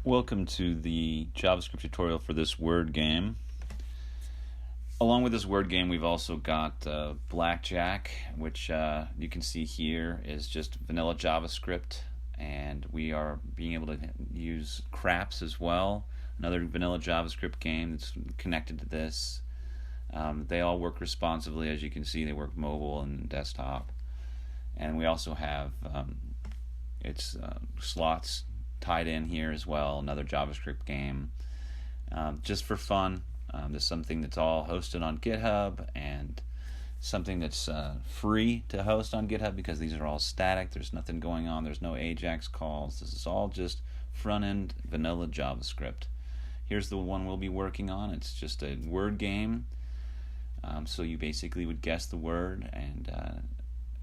Welcome to the JavaScript tutorial for this word game. Along with this word game, we've also got Blackjack, which you can see here is just vanilla JavaScript, and we are being able to use Craps as well, another vanilla JavaScript game that's connected to this. They all work responsively, as you can see. They work mobile and desktop, and we also have slots tied in here as well, another JavaScript game. Just for fun, there's something that's all hosted on GitHub and something that's free to host on GitHub because these are all static. There's nothing going on. There's no AJAX calls. This is all just front-end vanilla JavaScript. Here's the one we'll be working on. It's just a word game. So you basically would guess the word, and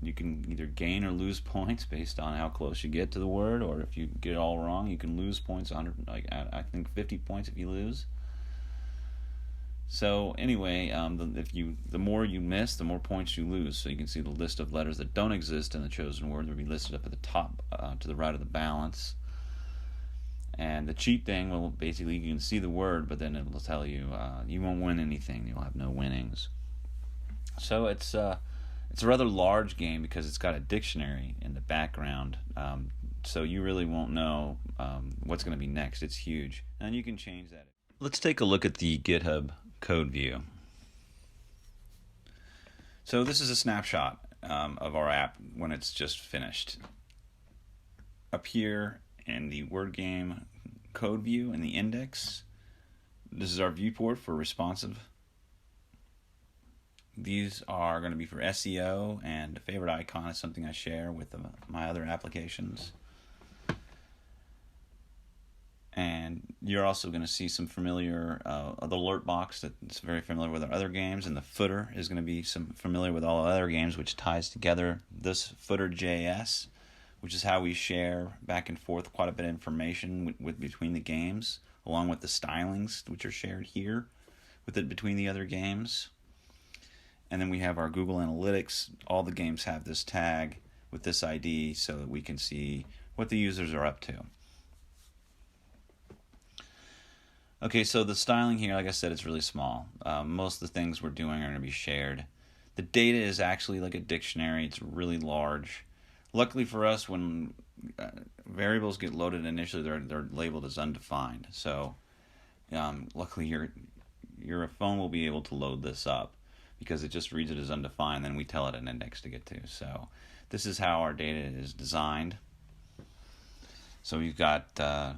you can either gain or lose points based on how close you get to the word, or if you get it all wrong, you can lose points. I think 50 points if you lose. So anyway, the more you miss, the more points you lose. So you can see the list of letters that don't exist in the chosen word will be listed up at the top to the right of the balance. And the cheat thing will basically, you can see the word, but then it will tell you you won't win anything. You'll have no winnings. So it's a rather large game because it's got a dictionary in the background, so you really won't know what's going to be next. It's huge, and you can change that. Let's take a look at the GitHub code view. So this is a snapshot of our app when it's just finished. Up here in the word game code view in the index, this is our viewport for responsive. These are going to be for SEO, and a favorite icon is something I share with my other applications. And you're also going to see some familiar, the alert box that's very familiar with our other games, and the footer is going to be some familiar with all other games, which ties together this footer.js, which is how we share back and forth quite a bit of information between the games, along with the stylings, which are shared here between the other games. And then we have our Google Analytics. All the games have this tag with this ID so that we can see what the users are up to. Okay, so the styling here, like I said, it's really small. Most of the things we're doing are going to be shared. The data is actually like a dictionary. It's really large. Luckily for us, when variables get loaded initially, they're labeled as undefined. So luckily your phone will be able to load this up, because it just reads it as undefined, then we tell it an index to get to. So this is how our data is designed. So we've got a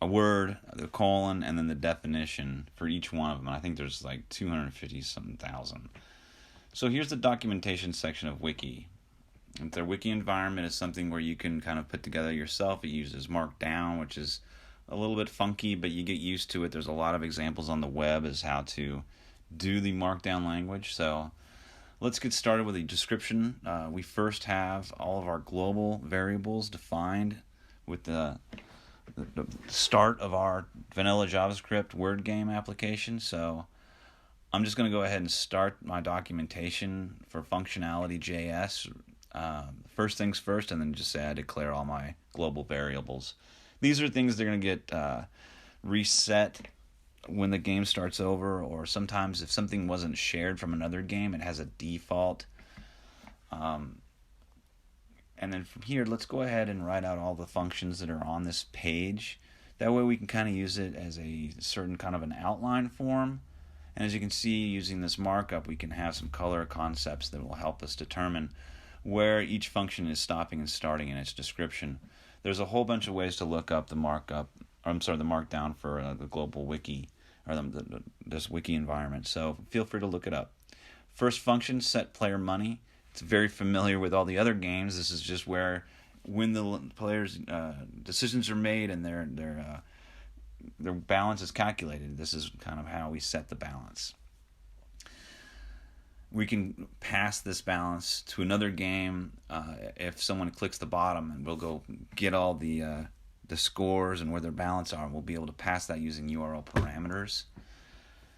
word, the colon, and then the definition for each one of them. I think there's like 250-something thousand. So here's the documentation section of Wiki. And their Wiki environment is something where you can kind of put together yourself. It uses Markdown, which is a little bit funky, but you get used to it. There's a lot of examples on the web as how to do the Markdown language. So let's get started with a description. We first have all of our global variables defined with the start of our vanilla JavaScript word game application. So I'm just going to go ahead and start my documentation for functionality.js. First things first, and then just say I declare all my global variables. These are things that are going to get reset when the game starts over, or sometimes if something wasn't shared from another game, it has a default. And then from here, let's go ahead and write out all the functions that are on this page. That way we can kind of use it as a certain kind of an outline form. And as you can see, using this markup, we can have some color concepts that will help us determine where each function is stopping and starting in its description. There's a whole bunch of ways to look up the markdown for the global wiki, or this wiki environment. So feel free to look it up. First function, set player money. It's very familiar with all the other games. This is just where, when the players' decisions are made and their balance is calculated, this is kind of how we set the balance. We can pass this balance to another game if someone clicks the bottom, and we'll go get all the scores and where their balance are, and we'll be able to pass that using URL parameters.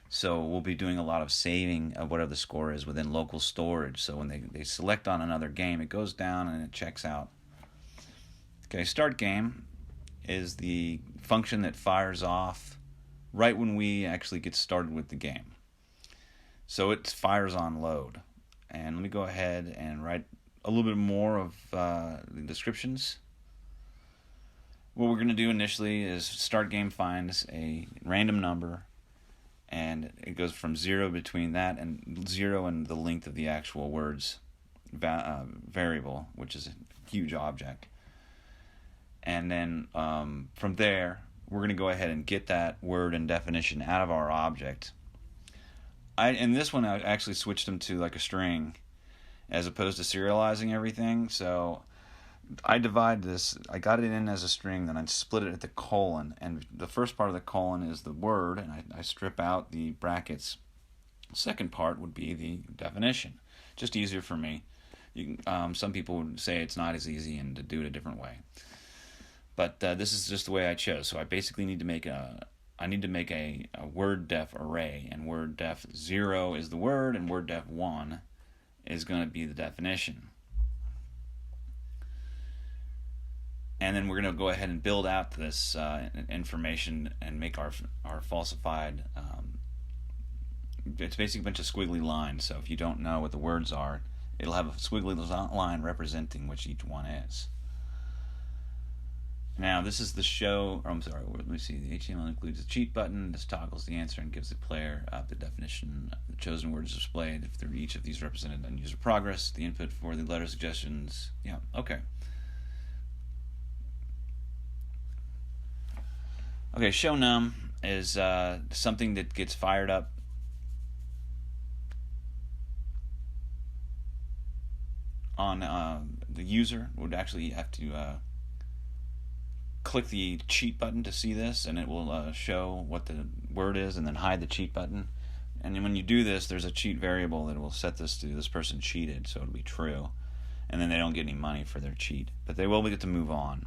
So we'll be doing a lot of saving of whatever the score is within local storage. So when they select on another game, it goes down and it checks out. Okay, start game. is the function that fires off right when we actually get started with the game. So it fires on load. And let me go ahead and write a little bit more of the descriptions. What we're going to do initially is start game finds a random number, and it goes from 0 between that and 0 and the length of the actual words variable, which is a huge object. And then from there, we're going to go ahead and get that word and definition out of our object. In this one, I actually switched them to like a string as opposed to serializing everything. So I divide this, I got it in as a string, then I split it at the colon, and the first part of the colon is the word, and I strip out the brackets. The second part would be the definition. Just easier for me. Some people would say it's not as easy and to do it a different way. But this is just the way I chose. So I basically need to make a word def array, and word def 0 is the word, and word def 1 is going to be the definition. And then we're going to go ahead and build out this information and make our falsified. It's basically a bunch of squiggly lines. So if you don't know what the words are, it'll have a squiggly line representing which each one is. Now this is the show. Or I'm sorry. Let me see. The HTML includes a cheat button. This toggles the answer and gives the player the definition. The chosen word is displayed if they're each of these represented on user progress. The input for the letter suggestions. Yeah. Okay. Okay, show num is something that gets fired up on the user. Would actually have to click the cheat button to see this, and it will show what the word is and then hide the cheat button. And then when you do this, there's a cheat variable that will set this to this person cheated, so it'll be true. And then they don't get any money for their cheat, but they will get to move on.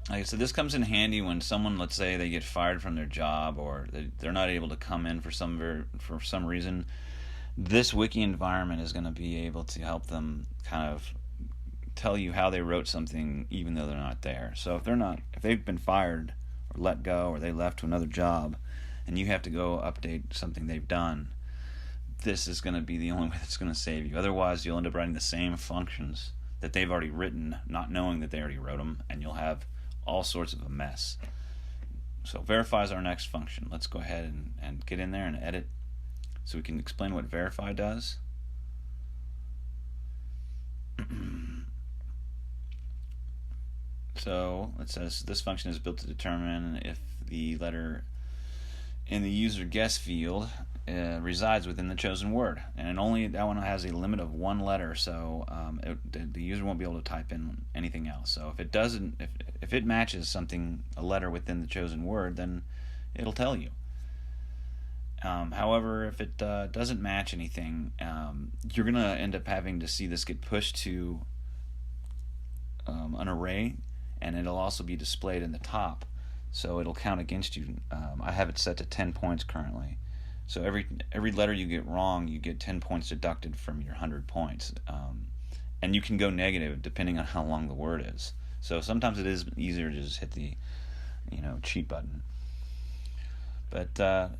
Okay, so this comes in handy when someone, let's say, they get fired from their job, or they're not able to come in for some reason. This wiki environment is going to be able to help them kind of tell you how they wrote something, even though they're not there. So if they've been fired or let go, or they left to another job, and you have to go update something they've done, this is going to be the only way that's going to save you. Otherwise, you'll end up writing the same functions that they've already written, not knowing that they already wrote them, and you'll have all sorts of a mess. So verify is our next function. Let's go ahead and get in there and edit so we can explain what verify does. So it says this function is built to determine if the letter in the user guess field resides within the chosen word, and only that one has a limit of 1 letter, so the user won't be able to type in anything else. So if it doesn't, if it matches a letter within the chosen word, then it'll tell you. However, if it doesn't match anything, you're going to end up having to see this get pushed to an array, and it'll also be displayed in the top, so it'll count against you. I have it set to 10 points currently. So every letter you get wrong, you get 10 points deducted from your 100 points. And you can go negative depending on how long the word is. So sometimes it is easier to just hit the cheat button. But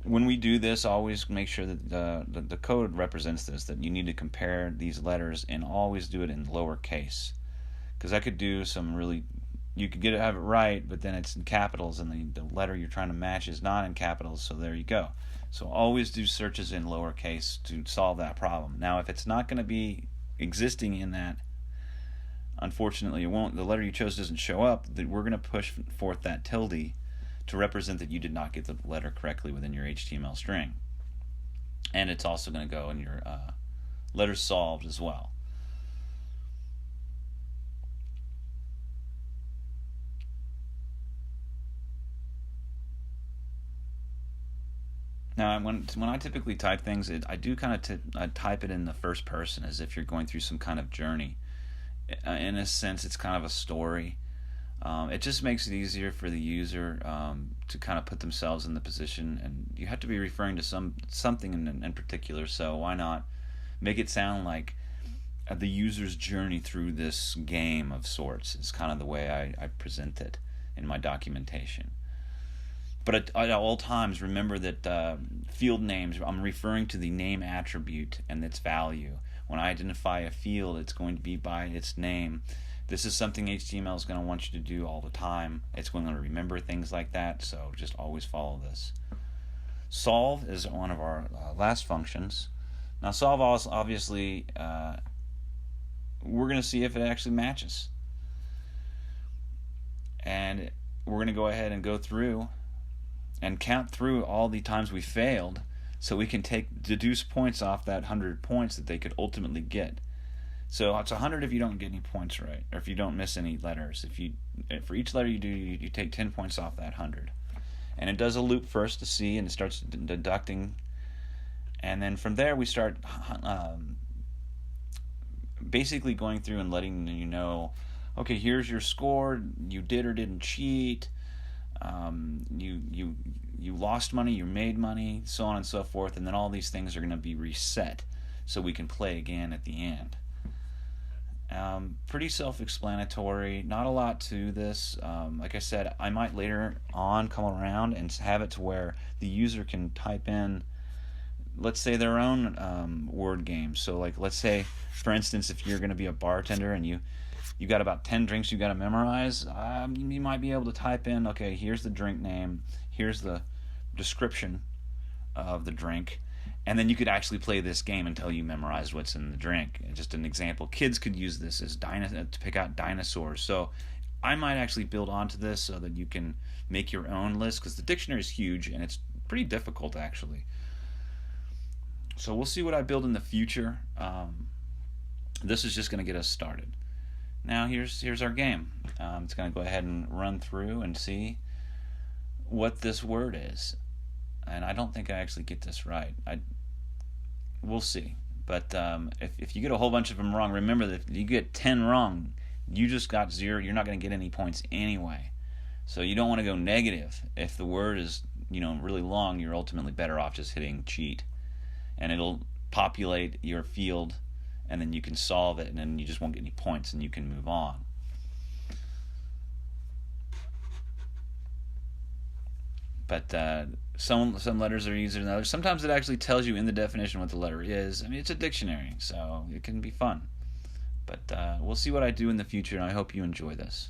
when we do this, always make sure that the code represents this, that you need to compare these letters and always do it in lowercase. Because I could do some really... You could have it right, but then it's in capitals, and the letter you're trying to match is not in capitals, so there you go. So always do searches in lowercase to solve that problem. Now, if it's not going to be existing in that, unfortunately, the letter you chose doesn't show up, then we're going to push forth that tilde to represent that you did not get the letter correctly within your HTML string. And it's also going to go in your letters solved as well. Now, when I typically type things, I do kind of type it in the first person, as if you're going through some kind of journey. In a sense, it's kind of a story. It just makes it easier for the user to kind of put themselves in the position, and you have to be referring to something in particular. So why not make it sound like the user's journey through this game of sorts is kind of the way I present it in my documentation. But at all times, remember that field names, I'm referring to the name attribute and its value. When I identify a field, it's going to be by its name. This is something HTML is going to want you to do all the time. It's going to remember things like that, so just always follow this. Solve is one of our last functions. Now solve, obviously, we're going to see if it actually matches. And we're going to go ahead and go through and count through all the times we failed, so we can deduce points off that 100 points that they could ultimately get. So it's 100 if you don't get any points right, or if you don't miss any letters. For each letter you do, you take 10 points off that 100. And it does a loop first to see, and it starts deducting. And then from there we start basically going through and letting you know, okay, here's your score. You did or didn't cheat. You lost money, you made money, so on and so forth, and then all these things are going to be reset so we can play again at the end. Pretty self-explanatory, not a lot to this. Like I said, I might later on come around and have it to where the user can type in, let's say, their own word game. So like, let's say, for instance, if you're going to be a bartender and you got about 10 drinks you got to memorize, you might be able to type in, okay, here's the drink name, here's the description of the drink, and then you could actually play this game until you memorize what's in the drink. Just an example. Kids could use this as to pick out dinosaurs. So I might actually build onto this so that you can make your own list, because the dictionary is huge and it's pretty difficult actually. So we'll see what I build in the future. This is just going to get us started. Now here's our game. It's going to go ahead and run through and see what this word is. And I don't think I actually get this right. We'll see. But if you get a whole bunch of them wrong, remember that if you get 10 wrong, you just got 0. You're not going to get any points anyway. So you don't want to go negative. If the word is really long, you're ultimately better off just hitting cheat, and it'll populate your field, and then you can solve it, and then you just won't get any points, and you can move on. But some letters are easier than others. Sometimes it actually tells you in the definition what the letter is. I mean, it's a dictionary, so it can be fun. But we'll see what I do in the future, and I hope you enjoy this.